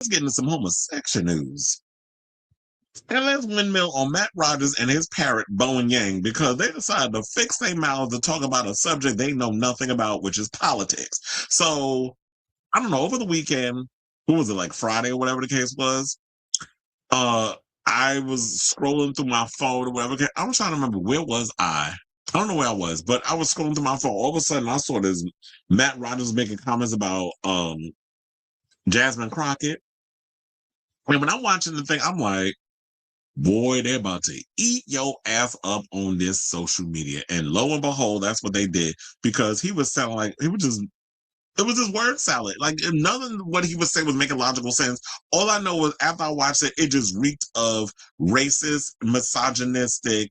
Let's get into some homosexual news. And let's windmill on Matt Rogers and his parrot, Bowen Yang, because they decided to fix their mouths to talk about a subject they know nothing about, which is politics. So, I don't know, over the weekend, what was it, like Friday or whatever the case was? Uh, I was scrolling through my phone or whatever. I was trying to remember, where was I? I don't know where I was, but I was scrolling through my phone. All of a sudden, I saw this Matt Rogers making comments about Jasmine Crockett. And when I'm watching the thing, I'm like, boy, they're about to eat your ass up on this social media. And lo and behold, that's what they did, because he was sounding like it was just word salad. Like, none of what he was saying was making logical sense. All I know was after I watched it, it just reeked of racist, misogynistic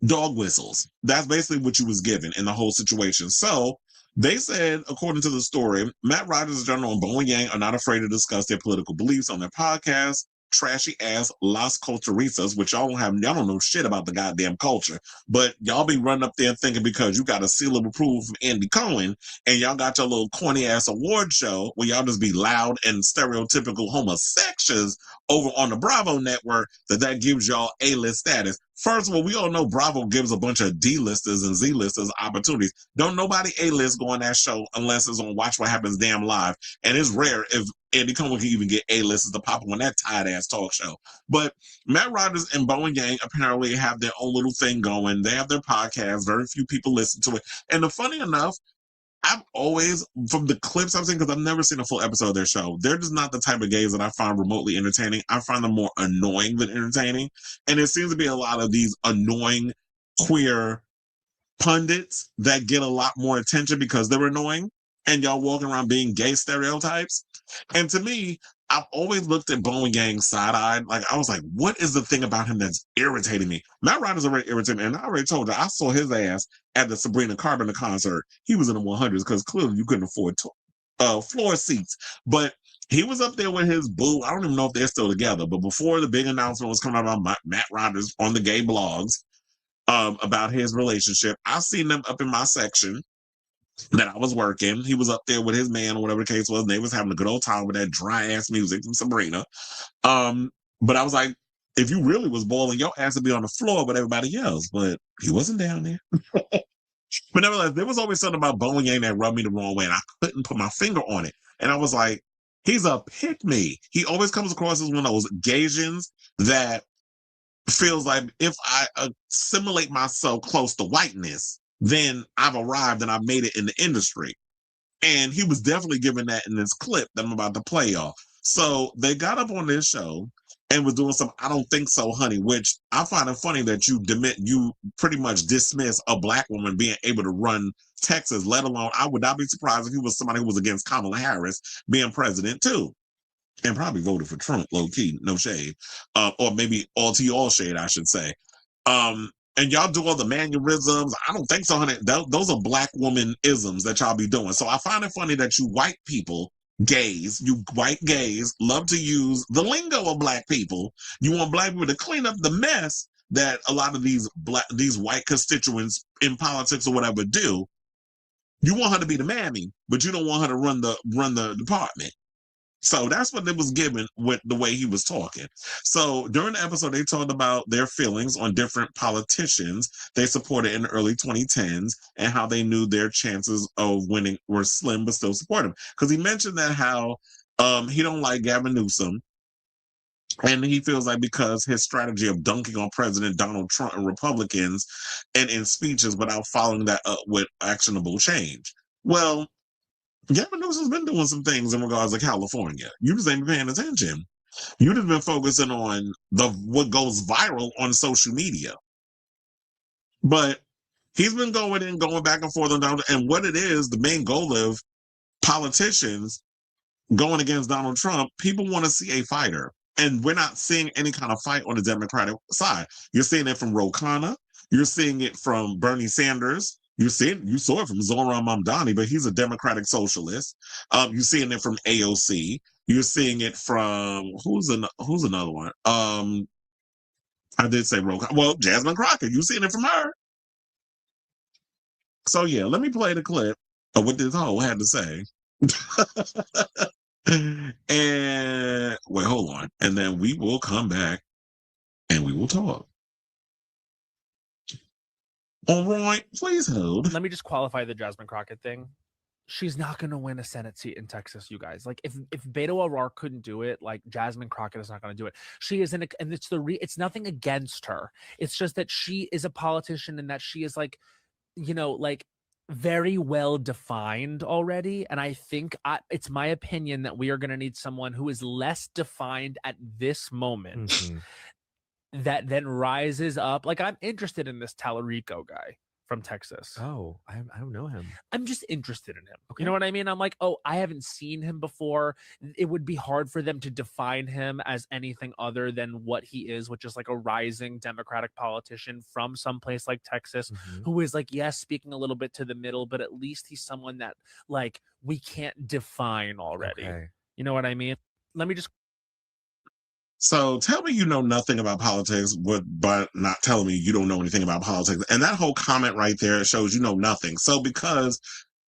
dog whistles. That's basically what you was given in the whole situation. So they said, according to the story, Matt Rogers' General and Bowen Yang are not afraid to discuss their political beliefs on their podcast, trashy ass Las Culturistas, which y'all don't know shit about the goddamn culture, but y'all be running up there thinking because you got a seal of approval from Andy Cohen and y'all got your little corny ass award show where y'all just be loud and stereotypical homosexuals over on the Bravo network, that gives y'all A-list status. First of all, we all know Bravo gives a bunch of D-listers and Z-listers opportunities. Don't nobody A-list go on that show unless it's on Watch What Happens Damn Live. And it's rare if Andy Cohen can even get A-listers to pop up on that tired-ass talk show. But Matt Rogers and Bowen Yang apparently have their own little thing going. They have their podcast. Very few people listen to it. And funny enough, I've always, from the clips I've seen, because I've never seen a full episode of their show, they're just not the type of gays that I find remotely entertaining. I find them more annoying than entertaining. And it seems to be a lot of these annoying queer pundits that get a lot more attention because they're annoying. And y'all walking around being gay stereotypes. And to me, I've always looked at Bowen Yang side-eyed. Like, I was like, what is the thing about him that's irritating me? Matt Rogers already irritated me. And I already told you, I saw his ass at the Sabrina Carpenter concert. He was in the 100s because clearly you couldn't afford floor seats. But he was up there with his boo. I don't even know if they're still together. But before the big announcement was coming out about Matt Rogers on the gay blogs about his relationship, I seen them up in my section that I was working. He was up there with his man or whatever the case was, and they was having a good old time with that dry ass music from Sabrina. But I was like, if you really was boiling, your ass would be on the floor with everybody else. But he wasn't down there. But nevertheless, there was always something about Bowen Yang that rubbed me the wrong way, and I couldn't put my finger on it. And I was like, he's a pick-me. He always comes across as one of those Gaysians that feels like if I assimilate myself close to whiteness, then I've arrived and I've made it in the industry. And he was definitely giving that in this clip that I'm about to play y'all. So they got up on this show and was doing some I don't think so, honey, which I find it funny that you pretty much dismiss a black woman being able to run Texas, let alone, I would not be surprised if he was somebody who was against Kamala Harris being president too. And probably voted for Trump, low key, no shade. Or maybe all shade, I should say. And y'all do all the mannerisms. I don't think so, honey. Those are black woman isms that y'all be doing. So I find it funny that you white people, you white gays, love to use the lingo of black people. You want black people to clean up the mess that a lot of these white constituents in politics or whatever do. You want her to be the mammy, but you don't want her to run the department. So that's what it was given with the way he was talking. So during the episode, they talked about their feelings on different politicians they supported in the early 2010s and how they knew their chances of winning were slim, but still support him. Because he mentioned that how he don't like Gavin Newsom. And he feels like because his strategy of dunking on President Donald Trump and Republicans and in speeches without following that up with actionable change. Well, Gavin Newsom's been doing some things in regards to California. You just ain't been paying attention. You just been focusing on what goes viral on social media. But he's been going back and forth on Donald. And what it is, the main goal of politicians going against Donald Trump, people want to see a fighter. And we're not seeing any kind of fight on the Democratic side. You're seeing it from Ro Khanna. You're seeing it from Bernie Sanders. You saw it from Zohran Mamdani, but he's a democratic socialist. You're seeing it from AOC. You're seeing it from who's another one? I did say Jasmine Crockett. You're seeing it from her. So yeah, let me play the clip of what this hoe had to say. And wait, hold on. And then we will come back and we will talk. All right, please hold. Let me just qualify the Jasmine Crockett thing. She's not going to win a Senate seat in Texas, you guys. Like, if Beto O'Rourke couldn't do it, like, Jasmine Crockett is not going to do it. She is and it's nothing against her. It's just that she is a politician and that she is like, like very well defined already. And I think it's my opinion that we are going to need someone who is less defined at this moment. Mm-hmm. That then rises up. Like, I'm interested in this Tallarico guy from Texas. Oh, I don't know him. I'm just interested in him. Okay. You know what I mean? I'm like, oh, I haven't seen him before. It would be hard for them to define him as anything other than what he is, which is like a rising Democratic politician from someplace like Texas, who is like, yes, speaking a little bit to the middle, but at least he's someone that like we can't define already. Okay. You know what I mean? Let me just. So tell me you know nothing about politics, but not telling me you don't know anything about politics. And that whole comment right there shows you know nothing. So because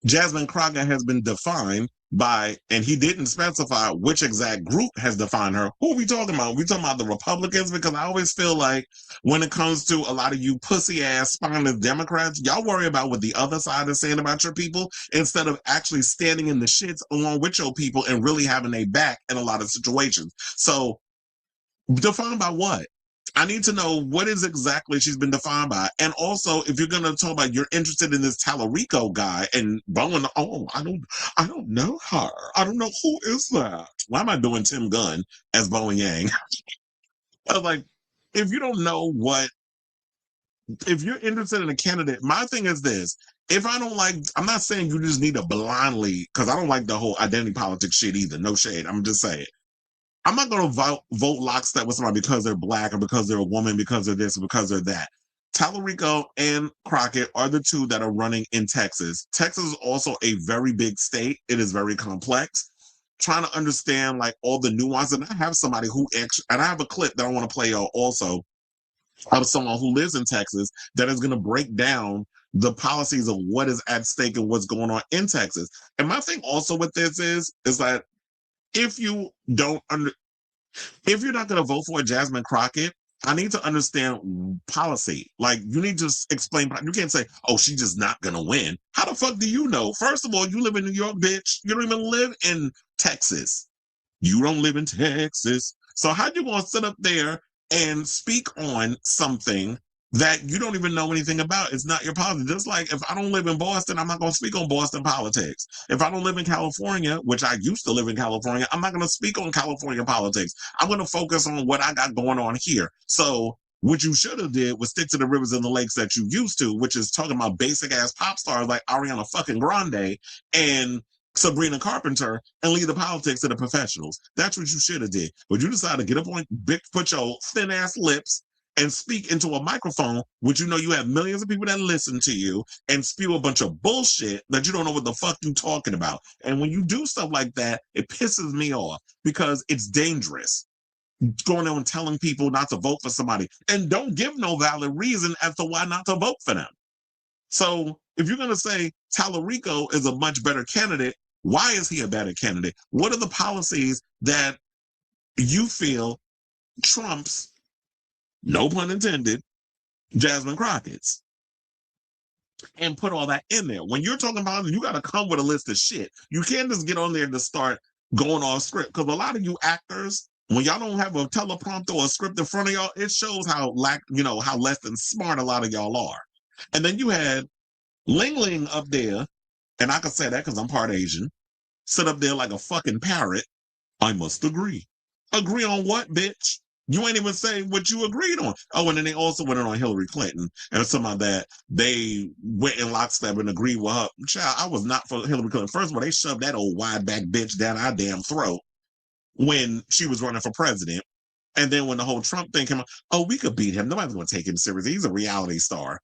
Jasmine Crockett has been defined by, and he didn't specify which exact group has defined her. Who are we talking about? We talking about the Republicans? Because I always feel like when it comes to a lot of you pussy ass spineless Democrats, y'all worry about what the other side is saying about your people instead of actually standing in the shits along with your people and really having a back in a lot of situations. So defined by what? I need to know what is exactly she's been defined by. And also, if you're going to talk about you're interested in this Tallarico guy and Bowen, I don't know her. I don't know who is that. Why am I doing Tim Gunn as Bowen Yang? I was like, if you don't know if you're interested in a candidate, my thing is this. If I don't like, I'm not saying you just need to blindly, because I don't like the whole identity politics shit either. No shade. I'm just saying. I'm not going to vote lockstep with somebody because they're black or because they're a woman, because they're this, or because they're that. Tallarico and Crockett are the two that are running in Texas. Texas is also a very big state. It is very complex. Trying to understand like all the nuances. And I have somebody who actually, and I have a clip that I want to play also of someone who lives in Texas that is going to break down the policies of what is at stake and what's going on in Texas. And my thing also with this is that if you're not going to vote for Jasmine Crockett, I need to understand policy. Like, you need to explain. You can't say, oh, she's just not going to win. How the fuck do you know? First of all, you live in New York, bitch. You don't even live in Texas. You don't live in Texas. So how you going to sit up there and speak on something that you don't even know anything about? It's not your policy. Just like if I don't live in Boston, I'm not going to speak on Boston politics. If I don't live in California, which I used to live in California, I'm not going to speak on California politics. I'm going to focus on what I got going on here. So what you should have did was stick to the rivers and the lakes that you used to, which is talking about basic ass pop stars like Ariana fucking Grande and Sabrina Carpenter, and leave the politics to the professionals. That's what you should have did. But you decided to get up on, put your thin ass lips and speak into a microphone, which you know you have millions of people that listen to you, and spew a bunch of bullshit that you don't know what the fuck you talking about. And when you do stuff like that, it pisses me off because it's dangerous. Going on and telling people not to vote for somebody and don't give no valid reason as to why not to vote for them. So if you're going to say Tallarico is a much better candidate, why is he a better candidate? What are the policies that you feel trumps, no pun intended, Jasmine Crockett's? And put all that in there. When you're talking about it, you got to come with a list of shit. You can't just get on there to start going off script. Because a lot of you actors, when y'all don't have a teleprompter or a script in front of y'all, it shows how less than smart a lot of y'all are. And then you had Ling Ling up there, and I can say that because I'm part Asian, sit up there like a fucking parrot. I must agree. Agree on what, bitch? You ain't even say what you agreed on. Oh, and then they also went on Hillary Clinton and something like that. They went in lockstep and agreed with her. Child, I was not for Hillary Clinton. First of all, they shoved that old wide back bitch down our damn throat when she was running for president. And then when the whole Trump thing came out, oh, we could beat him. Nobody's going to take him seriously. He's a reality star.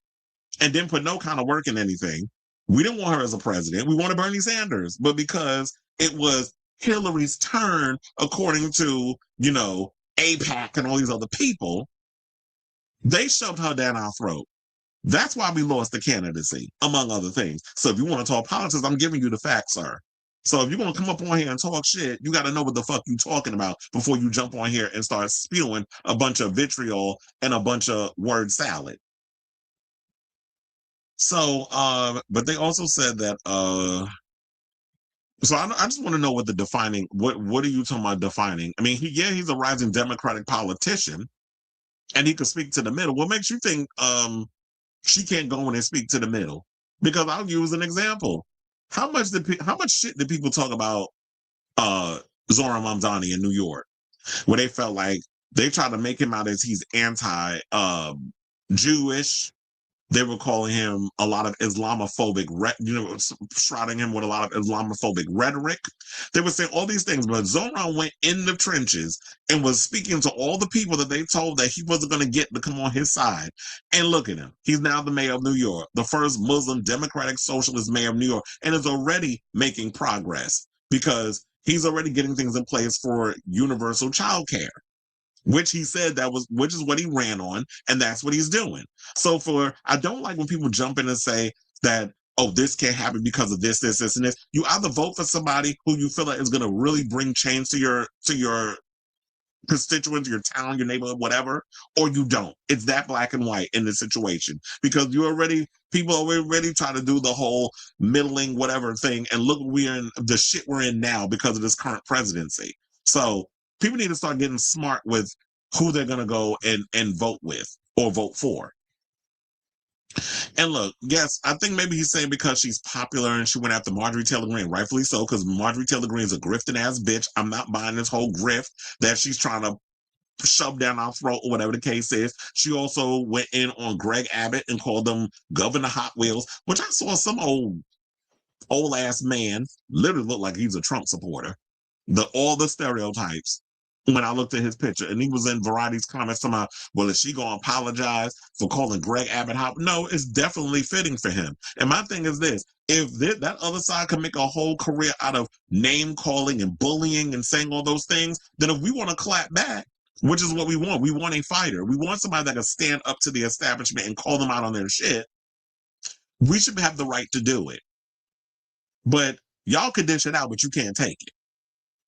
And didn't put no kind of work in anything. We didn't want her as a president. We wanted Bernie Sanders. But because it was Hillary's turn, according to, AIPAC and all these other people, they shoved her down our throat. That's why we lost the candidacy, among other things. So if you want to talk politics, I'm giving you the facts, sir. So if you're gonna come up on here and talk shit, you gotta know what the fuck you talking about before you jump on here and start spewing a bunch of vitriol and a bunch of word salad. So but they also said that so I just want to know what the defining what are you talking about defining? I mean, he's a rising Democratic politician and he could speak to the middle. What makes you think she can't go in and speak to the middle? Because I'll use an example. How much shit did people talk about Zohran Mamdani in New York, where they felt like they tried to make him out as he's anti Jewish. They were calling him a lot of Islamophobic, shrouding him with a lot of Islamophobic rhetoric. They were saying all these things, but Zohran went in the trenches and was speaking to all the people that they told that he wasn't going to get to come on his side. And look at him. He's now the mayor of New York, the first Muslim Democratic Socialist mayor of New York, and is already making progress because he's already getting things in place for universal child care, which he said which is what he ran on, and that's what he's doing. So I don't like when people jump in and say that, oh, this can't happen because of this, and this. You either vote for somebody who you feel like is going to really bring change to your constituents, your town, your neighborhood, whatever, or you don't. It's that black and white in this situation because people are already trying to do the whole middling whatever thing, and look, we're in the shit we're in now because of this current presidency. So people need to start getting smart with who they're going to go and vote with or vote for. And look, yes, I think maybe he's saying because she's popular and she went after Marjorie Taylor Greene, rightfully so, because Marjorie Taylor Greene is a grifting ass bitch. I'm not buying this whole grift that she's trying to shove down our throat or whatever the case is. She also went in on Greg Abbott and called him Governor Hot Wheels, which I saw some old ass man literally look like he's a Trump supporter. All the stereotypes when I looked at his picture, and he was in Variety's comments somehow, well, is she gonna apologize for calling Greg Abbott hot? No, it's definitely fitting for him. And my thing is this: if that other side can make a whole career out of name calling and bullying and saying all those things, then if we want to clap back, which is what we want a fighter. We want somebody that can stand up to the establishment and call them out on their shit. We should have the right to do it. But y'all can dish it out, but you can't take it.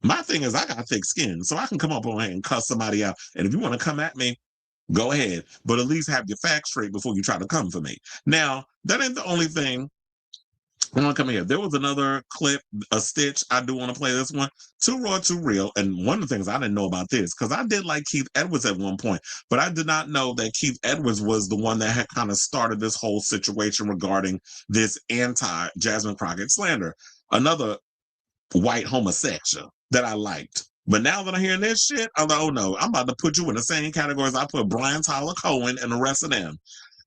My thing is I got thick skin, so I can come up on here and cuss somebody out. And if you want to come at me, go ahead. But at least have your facts straight before you try to come for me. Now, that ain't the only thing. I want to come here. There was another clip, a stitch. I do want to play this one. Too Raw, Too Real. And one of the things I didn't know about this, because I did like Keith Edwards at one point, but I did not know that Keith Edwards was the one that had kind of started this whole situation regarding this anti-Jasmine Crockett slander. Another white homosexual that I liked. But now that I'm hearing this shit, I'm like, oh no, I'm about to put you in the same category as I put Brian Tyler Cohen and the rest of them.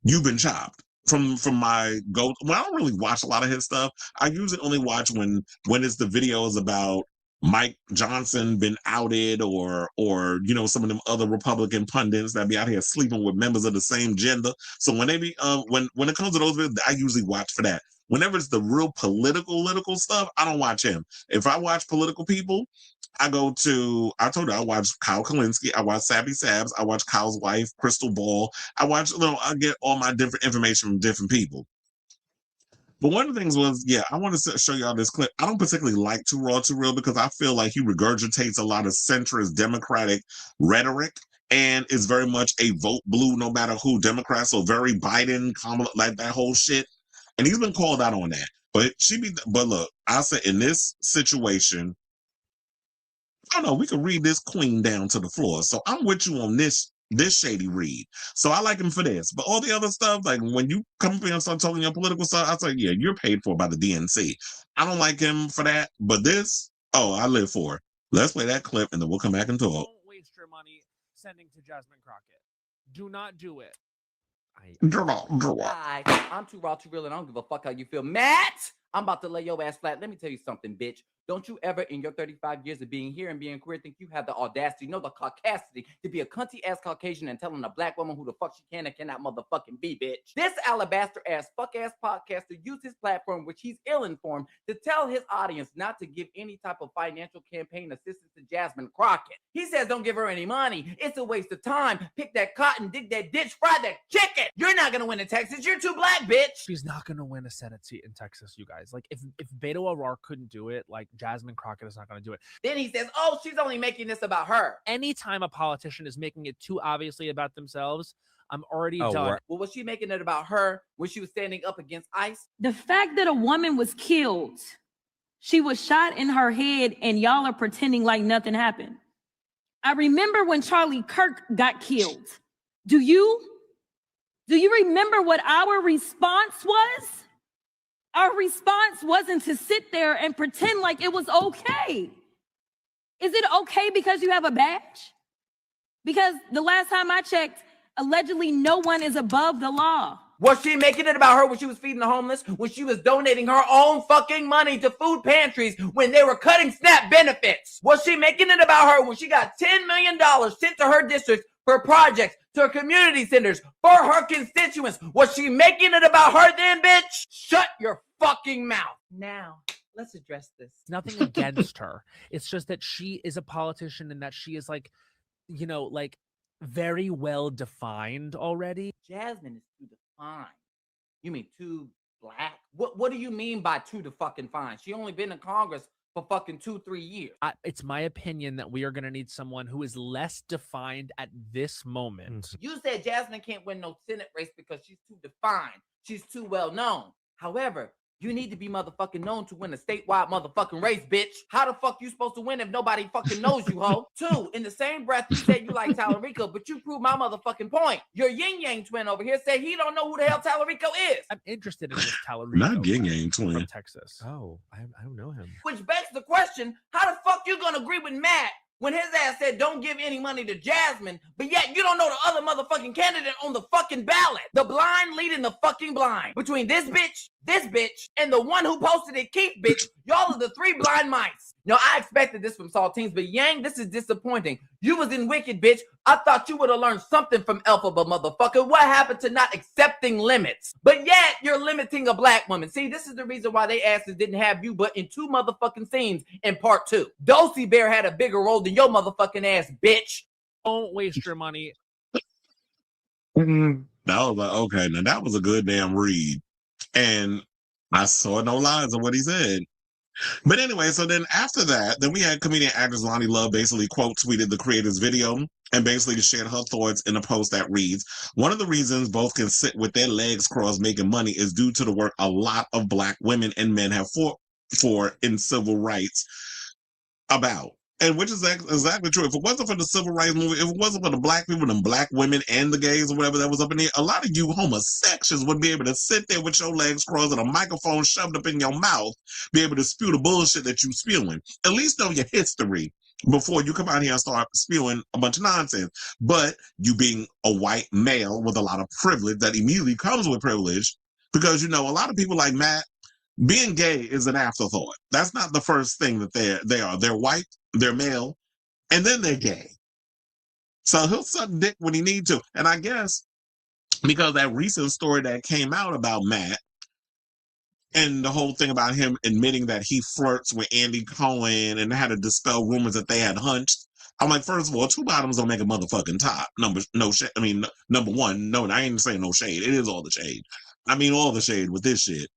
You've been chopped from my go. Well, I don't really watch a lot of his stuff. I usually only watch when it's the videos about Mike Johnson been outed or some of them other Republican pundits that be out here sleeping with members of the same gender. So when they be when it comes to those videos, I usually watch for that. Whenever it's the real political stuff, I don't watch him. If I watch political people, I told you, I watch Kyle Kalinske, I watch Sabby Sabs, I watch Kyle's wife, Crystal Ball. I get all my different information from different people. But one of the things was, I want to show y'all this clip. I don't particularly like Too Raw, Too Real because I feel like he regurgitates a lot of centrist Democratic rhetoric and is very much a vote blue no matter who Democrat. So very Biden, Kamala, like that whole shit. And he's been called out on that. But look, I said in this situation, I don't know, we could read this queen down to the floor. So I'm with you on this shady read. So I like him for this. But all the other stuff, like when you come up here and start talking your political stuff, I say, yeah, you're paid for by the DNC. I don't like him for that. But this, I live for it. Let's play that clip and then we'll come back and talk. Don't waste your money sending to Jasmine Crockett. Do not do it. Hi, I'm Too Raw, Too Real, and I don't give a fuck how you feel. Matt, I'm about to lay your ass flat. Let me tell you something, bitch. Don't you ever in your 35 years of being here and being queer think you have the audacity, the caucasity to be a cunty-ass Caucasian and telling a black woman who the fuck she can and cannot motherfucking be, bitch. This alabaster-ass, fuck-ass podcaster used his platform, which he's ill-informed, to tell his audience not to give any type of financial campaign assistance to Jasmine Crockett. He says don't give her any money. It's a waste of time. Pick that cotton, dig that ditch, fry that chicken. You're not going to win in Texas. You're too black, bitch. She's not going to win a Senate seat in Texas, you guys. guys. Like, if Beto O'Rourke couldn't do it, like Jasmine Crockett is not going to do it. Then he says, oh, she's only making this about her. Anytime a politician is making it too obviously about themselves, I'm already done. Well, was she making it about her when she was standing up against ICE? The fact that a woman was killed, she was shot in her head, and y'all are pretending like nothing happened. I remember when Charlie Kirk got killed. Do you remember what our response was? Our response wasn't to sit there and pretend like it was okay. Is it okay because you have a badge? Because the last time I checked, allegedly no one is above the law. Was she making it about her when she was feeding the homeless? When she was donating her own fucking money to food pantries when they were cutting SNAP benefits? Was she making it about her when she got $10 million sent to her district for projects, to her community centers, for her constituents? Was she making it about her then, bitch? Shut your fucking mouth. Now, let's address this. It's nothing against her. It's just that she is a politician and that she is like, you know, like very well defined already. Jasmine is too defined. You mean too black? What do you mean by too defined? She only been in Congress for fucking 2-3 years. It's my opinion that we are going to need someone who is less defined at this moment. You said Jasmine can't win no Senate race because she's too defined. She's too well known. However, you need to be motherfucking known to win a statewide motherfucking race, bitch. How the fuck you supposed to win if nobody fucking knows you, ho? 2, in the same breath, you said you like Tallarico, but you proved my motherfucking point. Your yin yang twin over here said he don't know who the hell Tallarico is. I'm interested in this Tallarico. Not yin yang twin from Texas. Oh, I don't know him. Which begs the question, how the fuck you gonna agree with Matt when his ass said don't give any money to Jasmine, but yet you don't know the other motherfucking candidate on the fucking ballot? The blind leading the fucking blind. Between this bitch, and the one who posted it, Keith, bitch, y'all are the 3 blind mice. No, I expected this from Saltines, but Yang, this is disappointing. You was in Wicked, bitch. I thought you would have learned something from Elphaba, motherfucker. What happened to not accepting limits? But yet, you're limiting a black woman. See, this is the reason why they asses didn't have you but in 2 motherfucking scenes in part 2. Dulcie Bear had a bigger role than your motherfucking ass, bitch. Don't waste your money. That was like, okay, now that was a good damn read. And I saw no lies of what he said. But anyway, so then after that, then we had comedian actress Lonnie Love basically quote tweeted the creator's video and basically shared her thoughts in a post that reads, one of the reasons both can sit with their legs crossed making money is due to the work a lot of black women and men have fought for in civil rights about. And which is exactly true. If it wasn't for the civil rights movement, if it wasn't for the black people and black women and the gays or whatever that was up in there, a lot of you homosexuals would be able to sit there with your legs crossed and a microphone shoved up in your mouth, be able to spew the bullshit that you spewing. At least know your history before you come out here and start spewing a bunch of nonsense. But you being a white male with a lot of privilege that immediately comes with privilege, because, you know, a lot of people like Matt, being gay is an afterthought. That's not the first thing that they are. They're white, they're male, and then they're gay. So he'll suck dick when he needs to. And I guess because that recent story that came out about Matt and the whole thing about him admitting that he flirts with Andy Cohen and had to dispel rumors that they had hunched. I'm like, first of all, 2 bottoms don't make a motherfucking top. Number one, no, I ain't saying no shade. It is all the shade. I mean, all the shade with this shit.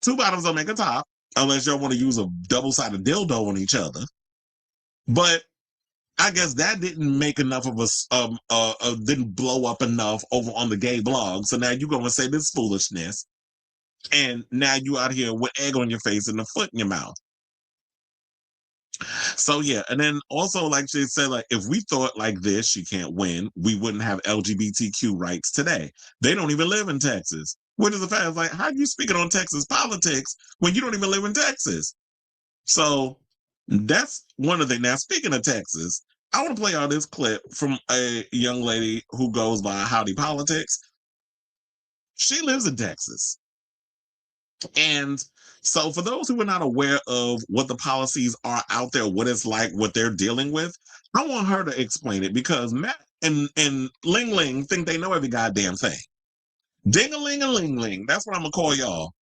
2 bottoms don't make a top unless y'all want to use a double-sided dildo on each other. But I guess that didn't make enough of us, didn't blow up enough over on the gay blog. So now you're going to say this foolishness. And now you out here with egg on your face and a foot in your mouth. So yeah, and then also, like she said, like if we thought like this, she can't win, we wouldn't have LGBTQ rights today. They don't even live in Texas. Which is the fact, like, how are you speaking on Texas politics when you don't even live in Texas? So that's one of the things. Now, speaking of Texas, I want to play out this clip from a young lady who goes by Howdy Politics. She lives in Texas. And so for those who are not aware of what the policies are out there, what it's like, what they're dealing with, I want her to explain it, because Matt and Ling Ling think they know every goddamn thing. Ding-a-ling-a-ling-ling. That's what I'm going to call y'all.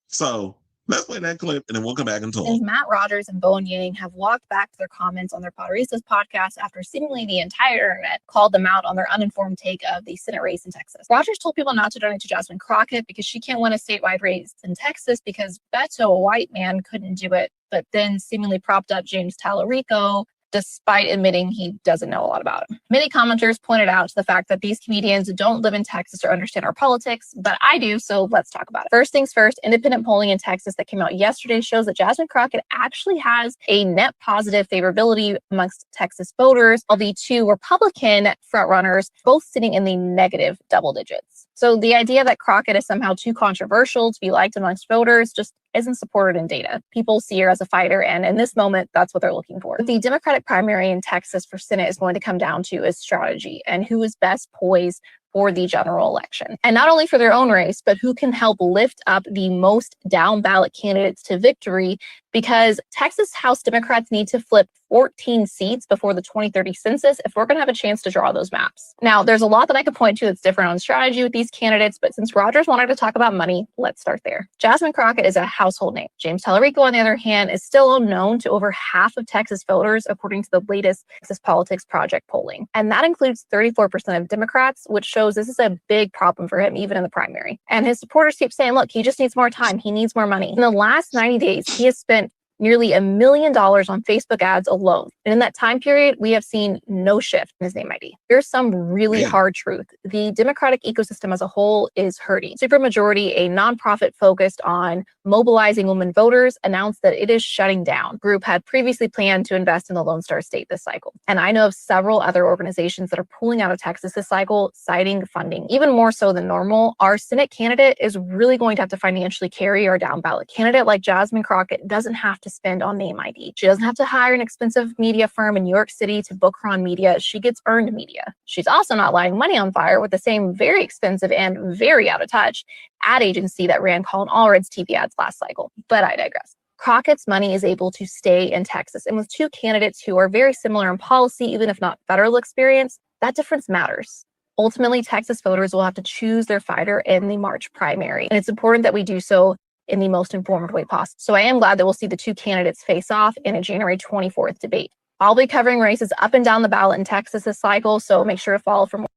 So Let's play that clip and then we'll come back and talk. And Matt Rogers and Bowen Yang have walked back to their comments on their Poderistas podcast after seemingly the entire internet called them out on their uninformed take of the Senate race in Texas. Rogers told people not to donate to Jasmine Crockett because she can't win a statewide race in Texas because Beto, a white man, couldn't do it, but then seemingly propped up James Tallarico despite admitting he doesn't know a lot about it. Many commenters pointed out to the fact that these comedians don't live in Texas or understand our politics, but I do, so let's talk about it. First things first, independent polling in Texas that came out yesterday shows that Jasmine Crockett actually has a net positive favorability amongst Texas voters, while the two Republican frontrunners both sitting in the negative double digits. So the idea that Crockett is somehow too controversial to be liked amongst voters just isn't supported in data. People see her as a fighter, and in this moment, that's what they're looking for. The Democratic primary in Texas for Senate is going to come down to is strategy and who is best poised for the general election. And not only for their own race, but who can help lift up the most down ballot candidates to victory, because Texas House Democrats need to flip 14 seats before the 2030 census if we're going to have a chance to draw those maps. Now, there's a lot that I could point to that's different on strategy with these candidates, but since Rogers wanted to talk about money, let's start there. Jasmine Crockett is a household name. James Tallarico, on the other hand, is still unknown to over half of Texas voters, according to the latest Texas Politics Project polling. And that includes 34% of Democrats, which shows this is a big problem for him, even in the primary. And his supporters keep saying, look, he just needs more time. He needs more money. In the last 90 days, he has spent nearly $1 million on Facebook ads alone. And in that time period, we have seen no shift in his name ID. Here's some really hard truth. The Democratic ecosystem as a whole is hurting. Supermajority, a nonprofit focused on mobilizing women voters, announced that it is shutting down. The group had previously planned to invest in the Lone Star State this cycle. And I know of several other organizations that are pulling out of Texas this cycle, citing funding. Even more so than normal, our Senate candidate is really going to have to financially carry our down ballot candidate like Jasmine Crockett doesn't have to spend on name ID. She doesn't have to hire an expensive media firm in New York City to book her on media. She gets earned media. She's also not lighting money on fire with the same very expensive and very out of touch ad agency that ran Colin Allred's TV ads last cycle. But I digress. Crockett's money is able to stay in Texas. And with two candidates who are very similar in policy, even if not federal experience, that difference matters. Ultimately, Texas voters will have to choose their fighter in the March primary. And it's important that we do so in the most informed way possible. So I am glad that we'll see the two candidates face off in a January 24th debate. I'll be covering races up and down the ballot in Texas this cycle, so make sure to follow for more.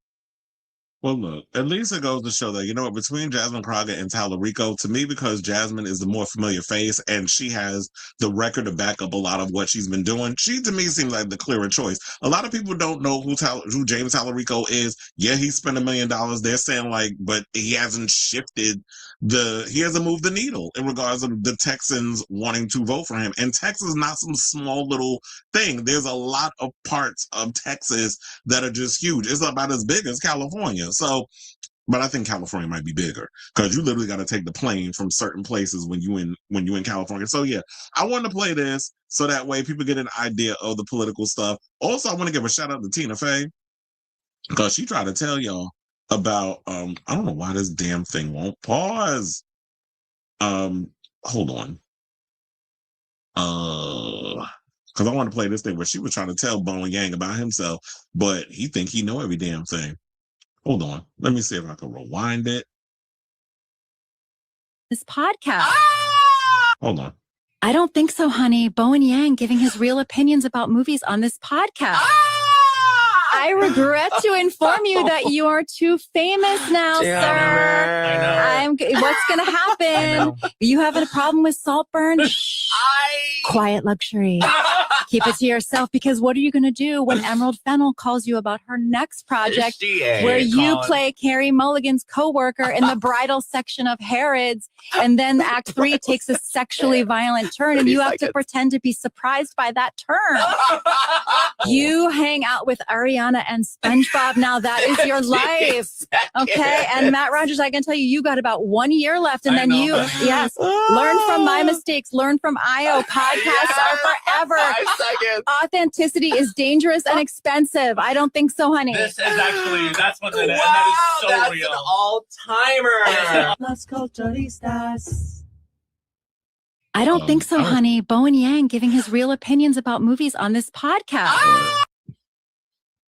Well, look, at least it goes to show that, you know what, between Jasmine Crockett and Tallarico, to me, because Jasmine is the more familiar face and she has the record to back up a lot of what she's been doing, she, to me, seems like the clearer choice. A lot of people don't know who James Tallarico is. Yeah, he spent $1 million. They're saying, like, but he hasn't shifted he hasn't moved the needle in regards to the Texans wanting to vote for him. And Texas is not some small little thing. There's a lot of parts of Texas that are just huge. It's about as big as California. So, but I think California might be bigger because you literally got to take the plane from certain places when you in California. So yeah, I wanted to play this so that way people get an idea of the political stuff. Also, I want to give a shout out to Tina Fey because she tried to tell y'all about I don't know why this damn thing won't pause. Hold on. Because I want to play this thing where she was trying to tell Bowen Yang about himself, but he think he know every damn thing. Hold on. Let me see if I can rewind it. This podcast. Hold on. I don't think so, honey. Bowen Yang giving his real opinions about movies on this podcast. I regret to inform you that you are too famous now, sir. I know. What's going to happen? You having a problem with Saltburn? Quiet luxury. Keep it to yourself, because what are you going to do when Emerald Fennell calls you about her next project where you play Carrie Mulligan's coworker in the bridal section of Harrods, and then Act 3 takes a sexually violent turn and you have to pretend to be surprised by that turn. You hang out with Ariana and SpongeBob. Now that is your life. Okay. And Matt Rogers, I can tell you, you got about 1 year left. And then learn from my mistakes, learn from IO. Podcasts are forever. 5 seconds. Authenticity is dangerous and expensive. I don't think so, honey. This is actually, that's what it is. And that is so that's real. An all-timer. Las culturistas. I don't think so, honey. Bowen Yang giving his real opinions about movies on this podcast.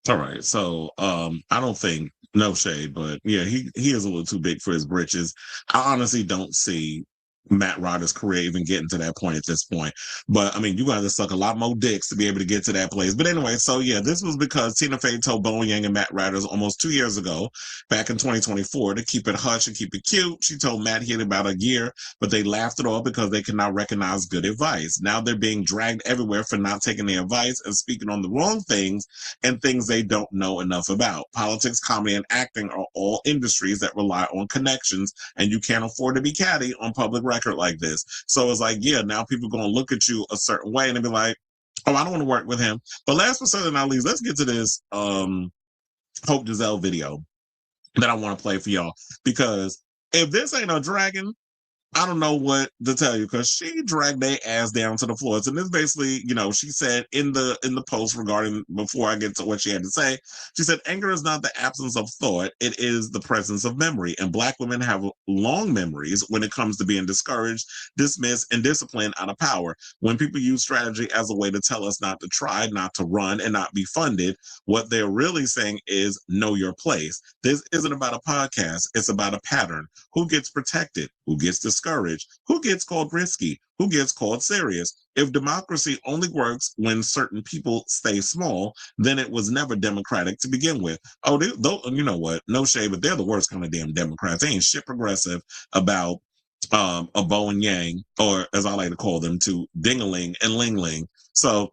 All right. So I don't think, no shade, but yeah, he is a little too big for his britches. I honestly don't see Matt Rogers' career even getting to that point at this point. But I mean, you got to suck a lot more dicks to be able to get to that place. But anyway, so yeah, this was because Tina Fey told Bowen Yang and Matt Rogers almost 2 years ago, back in 2024, to keep it hush and keep it cute. She told Matt he had about a year, but they laughed it off because they could not recognize good advice. Now they're being dragged everywhere for not taking their advice and speaking on the wrong things and things they don't know enough about. Politics, comedy, and acting are all industries that rely on connections, and you can't afford to be catty on public record like this. So it's like, yeah, now people going to look at you a certain way and they be like, oh, I don't want to work with him. But last but certainly not least, let's get to this Hope Jazelle video that I want to play for y'all, because if this ain't a dragon, I don't know what to tell you, because she dragged their ass down to the floor. So this basically, you know, she said in the post regarding, before I get to what she had to say, she said, anger is not the absence of thought, it is the presence of memory. And Black women have long memories when it comes to being discouraged, dismissed, and disciplined out of power. When people use strategy as a way to tell us not to try, not to run, and not be funded, what they're really saying is know your place. This isn't about a podcast, it's about a pattern. Who gets protected? Who gets discouraged? Who gets called risky? Who gets called serious? If democracy only works when certain people stay small, then it was never democratic to begin with. Oh, you know what? No shade, but they're the worst kind of damn Democrats. They ain't shit progressive about a Bowen Yang, or as I like to call them, to Dingaling and Ling. So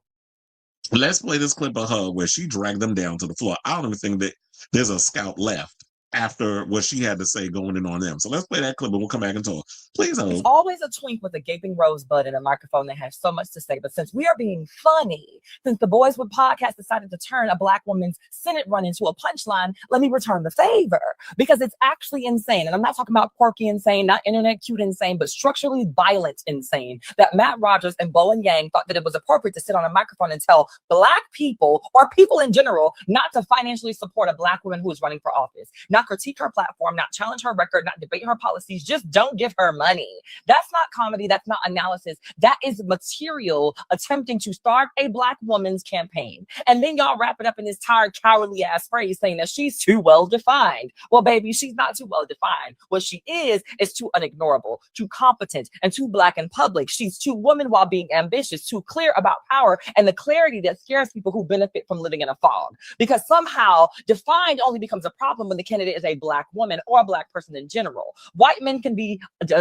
let's play this clip of her where she dragged them down to the floor. I don't even think that there's a scout left after what she had to say going in on them. So let's play that clip and we'll come back and talk. Please, It's always a twink with a gaping rosebud and a microphone that has so much to say. But since we are being funny, since the Boys with Podcast decided to turn a Black woman's Senate run into a punchline, let me return the favor, because it's actually insane. And I'm not talking about quirky insane, not internet cute insane, but structurally violent insane, that Matt Rogers and Bowen Yang thought that it was appropriate to sit on a microphone and tell Black people, or people in general, not to financially support a Black woman who is running for office, not critique her platform, not challenge her record, not debate her policies, just don't give her money. That's not comedy, that's not analysis. That is material attempting to start a Black woman's campaign. And then y'all wrap it up in this tired, cowardly ass phrase saying that she's too well defined. Well, baby, she's not too well defined. What she is too unignorable, too competent, and too Black in public. She's too woman while being ambitious, too clear about power and the clarity that scares people who benefit from living in a fog. Because somehow defined only becomes a problem when the candidate is a Black woman or a Black person in general. White men can be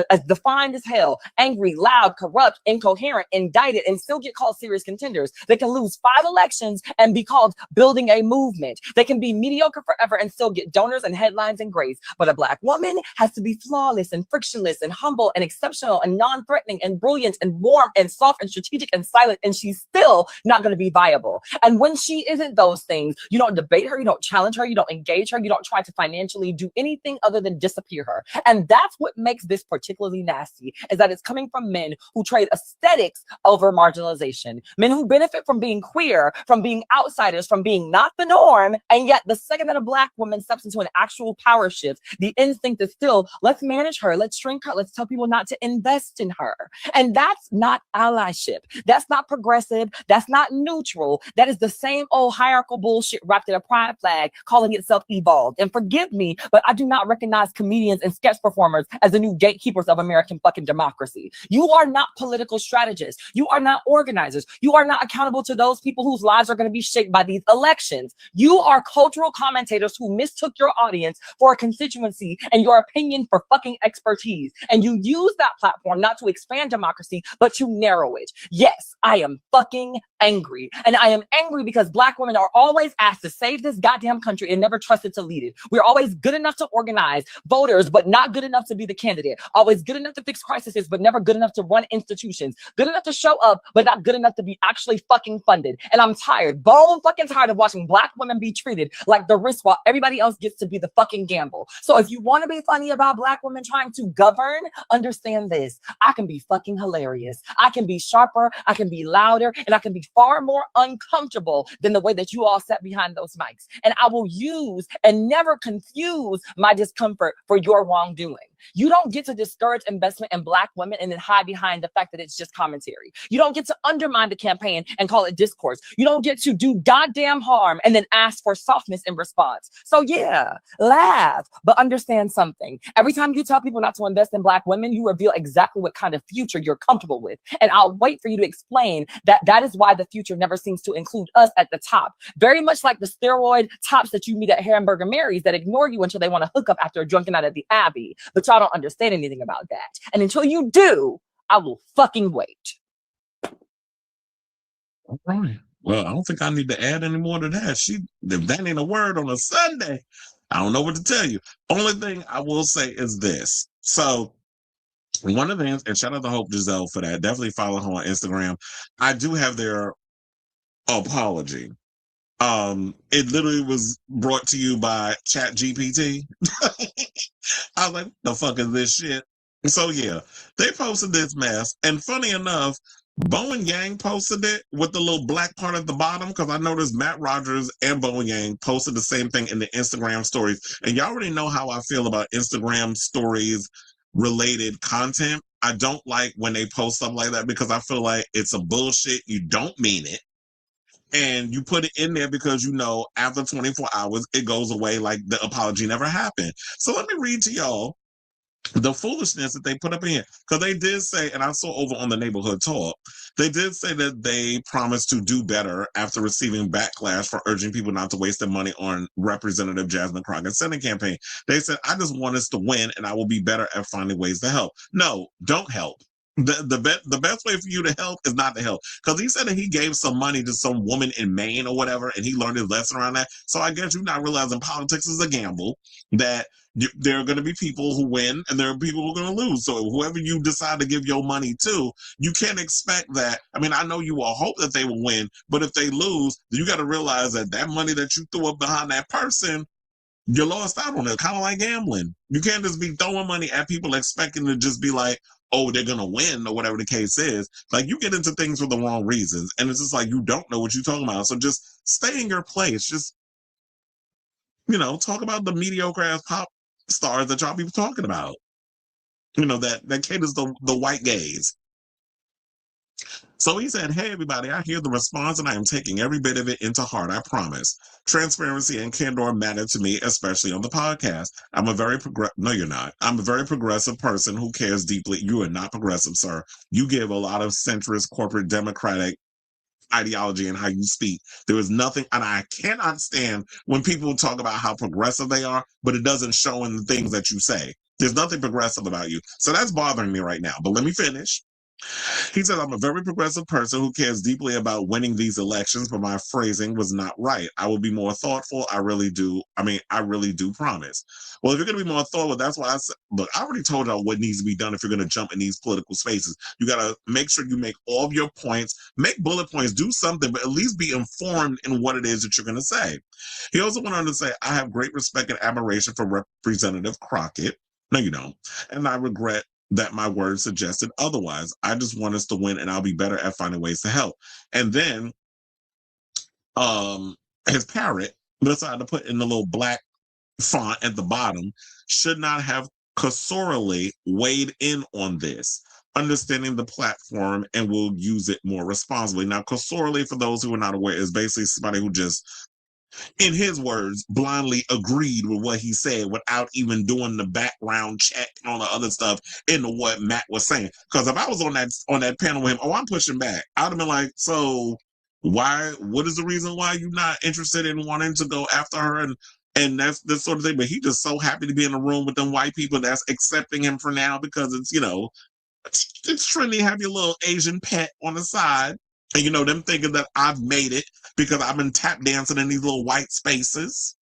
as defined as hell, angry, loud, corrupt, incoherent, indicted, and still get called serious contenders. They can lose 5 elections and be called building a movement. They can be mediocre forever and still get donors and headlines and grace. But a Black woman has to be flawless and frictionless and humble and exceptional and non-threatening and brilliant and warm and soft and strategic and silent, and she's still not going to be viable. And when she isn't those things, you don't debate her, you don't challenge her, you don't engage her, you don't try to financially do anything other than disappear her. And that's what makes this particularly nasty, is that it's coming from men who trade aesthetics over marginalization, men who benefit from being queer, from being outsiders, from being not the norm. And yet the second that a Black woman steps into an actual power shift, the instinct is still, let's manage her, let's shrink her, let's tell people not to invest in her. And that's not allyship. That's not progressive. That's not neutral. That is the same old hierarchical bullshit wrapped in a pride flag, calling itself evolved. And forgive me, but I do not recognize comedians and sketch performers as the new gatekeepers of American fucking democracy. You are not political strategists. You are not organizers. You are not accountable to those people whose lives are going to be shaped by these elections. You are cultural commentators who mistook your audience for a constituency and your opinion for fucking expertise. And you use that platform not to expand democracy, but to narrow it. Yes, I am fucking angry. And I am angry because Black women are always asked to save this goddamn country and never trusted to lead it. We're always good enough to organize voters, but not good enough to be the candidate. Always good enough to fix crises, but never good enough to run institutions. Good enough to show up, but not good enough to be actually fucking funded. And I'm tired, bone fucking tired of watching Black women be treated like the risk while everybody else gets to be the fucking gamble. So if you want to be funny about Black women trying to govern, understand this. I can be fucking hilarious. I can be sharper, I can be louder, and I can be far more uncomfortable than the way that you all sat behind those mics. And I will use and never confuse my discomfort for your wrongdoing. You don't get to discourage investment in Black women and then hide behind the fact that it's just commentary. You don't get to undermine the campaign and call it discourse. You don't get to do goddamn harm and then ask for softness in response. So yeah, laugh, but understand something. Every time you tell people not to invest in Black women, you reveal exactly what kind of future you're comfortable with. And I'll wait for you to explain that is why the future never seems to include us at the top. Very much like the steroid tops that you meet at Hamburger Mary's that ignore you until they want to hook up after a drunken night at the Abbey. But y'all don't understand anything about that. And until you do, I will fucking wait. All right. Well, I don't think I need to add any more to that. If that ain't a word on a Sunday, I don't know what to tell you. Only thing I will say is this. So one of the things, and shout out to Hope Jazelle for that. Definitely follow her on Instagram. I do have their apology. It literally was brought to you by ChatGPT. I was like, the fuck is this shit? So yeah, they posted this mess. And funny enough, Bowen Yang posted it with the little black part at the bottom, because I noticed Matt Rogers and Bowen Yang posted the same thing in the Instagram stories. And y'all already know how I feel about Instagram stories related content. I don't like when they post stuff like that, because I feel like it's a bullshit. You don't mean it. And you put it in there because you know after 24 hours, it goes away like the apology never happened. So let me read to y'all the foolishness that they put up in here. Because they did say, and I saw over on the Neighborhood Talk, they did say that they promised to do better after receiving backlash for urging people not to waste their money on Representative Jasmine Crockett's Senate campaign. They said, I just want us to win and I will be better at finding ways to help. No, don't help. The best way for you to help is not to help, because he said that he gave some money to some woman in Maine or whatever, and he learned his lesson around that. So I guess you're not realizing politics is a gamble, that there are going to be people who win and there are people who are going to lose. So whoever you decide to give your money to, you can't expect that. I mean, I know you will hope that they will win, but if they lose, you got to realize that that money that you threw up behind that person, you lost out on it. Kind of like gambling. You can't just be throwing money at people expecting to just be like, oh, they're going to win or whatever the case is. Like, you get into things for the wrong reasons. And it's just like, you don't know what you're talking about. So just stay in your place. Just, talk about the mediocre ass pop stars that y'all be talking about. That caters the white gays. So he said, hey, everybody, I hear the response and I am taking every bit of it into heart, I promise. Transparency and candor matter to me, especially on the podcast. I'm a very no, you're not. I'm a very progressive person who cares deeply. You are not progressive, sir. You give a lot of centrist corporate democratic ideology in how you speak. There is nothing, and I cannot stand when people talk about how progressive they are, but it doesn't show in the things that you say. There's nothing progressive about you. So that's bothering me right now. But let me finish. He said, I'm a very progressive person who cares deeply about winning these elections, but my phrasing was not right. I will be more thoughtful. I really do promise. Well, if you're going to be more thoughtful, that's why I said, look, I already told y'all what needs to be done if you're going to jump in these political spaces. You got to make sure you make all of your points, make bullet points, do something, but at least be informed in what it is that you're going to say. He also went on to say, I have great respect and admiration for Representative Crockett. No, you don't. And I regret that my words suggested otherwise. I just want us to win and I'll be better at finding ways to help. And then his parrot decided to put in the little black font at the bottom, should not have cursorily weighed in on this, understanding the platform and will use it more responsibly. Now, cursorily, for those who are not aware, is basically somebody who just, in his words, blindly agreed with what he said without even doing the background check and all the other stuff into what Matt was saying. Because if I was on that panel with him, I'm pushing back. I'd have been like, so what is the reason why you're not interested in wanting to go after her? And that's the sort of thing. But he's just so happy to be in a room with them white people that's accepting him for now, because it's, it's trendy to have your little Asian pet on the side. And, them thinking that I've made it because I've been tap dancing in these little white spaces.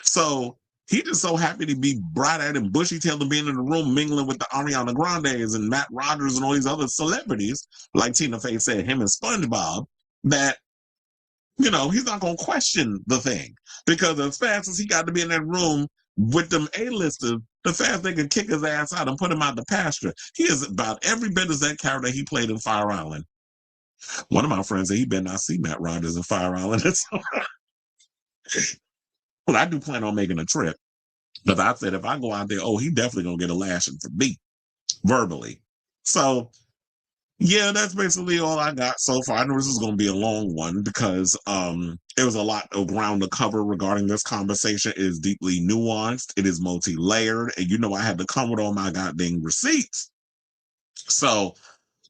So he just so happy to be bright-eyed and bushy-tailed and being in the room mingling with the Ariana Grandes and Matt Rogers and all these other celebrities, like Tina Fey said, him and SpongeBob, that, he's not going to question the thing. Because as fast as he got to be in that room with them A-listers, the fast they could kick his ass out and put him out the pasture. He is about every bit as that character he played in Fire Island. One of my friends said he better not see Matt Rogers in Fire Island. Well, I do plan on making a trip. Because I said, if I go out there, oh, he definitely going to get a lashing from me verbally. So, yeah, that's basically all I got so far. I know this is going to be a long one because there was a lot of ground to cover regarding this conversation. It is deeply nuanced. It is multi-layered. And you know I had to come with all my goddamn receipts. So,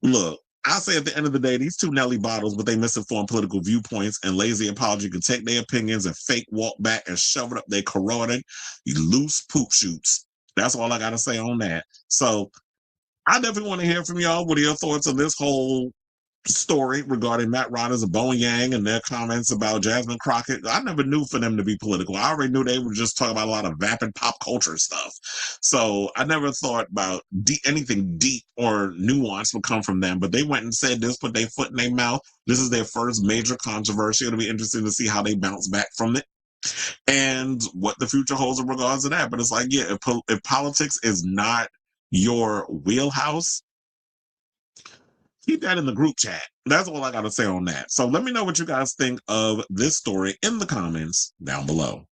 look, I say at the end of the day, these two Nelly bottles with their misinformed political viewpoints and lazy apology can take their opinions and fake walk back and shove it up their carotid, you loose poop shoots. That's all I got to say on that. So I definitely want to hear from y'all. What are your thoughts on this whole story regarding Matt Rogers and Bowen Yang and their comments about Jasmine Crockett? I never knew for them to be political. I already knew they were just talking about a lot of vapid pop culture stuff. So I never thought about anything deep or nuanced would come from them. But they went and said this, put their foot in their mouth. This is their first major controversy. It'll be interesting to see how they bounce back from it and what the future holds in regards to that. But it's like, yeah, if politics is not your wheelhouse, keep that in the group chat. That's all I got to say on that. So let me know what you guys think of this story in the comments down below.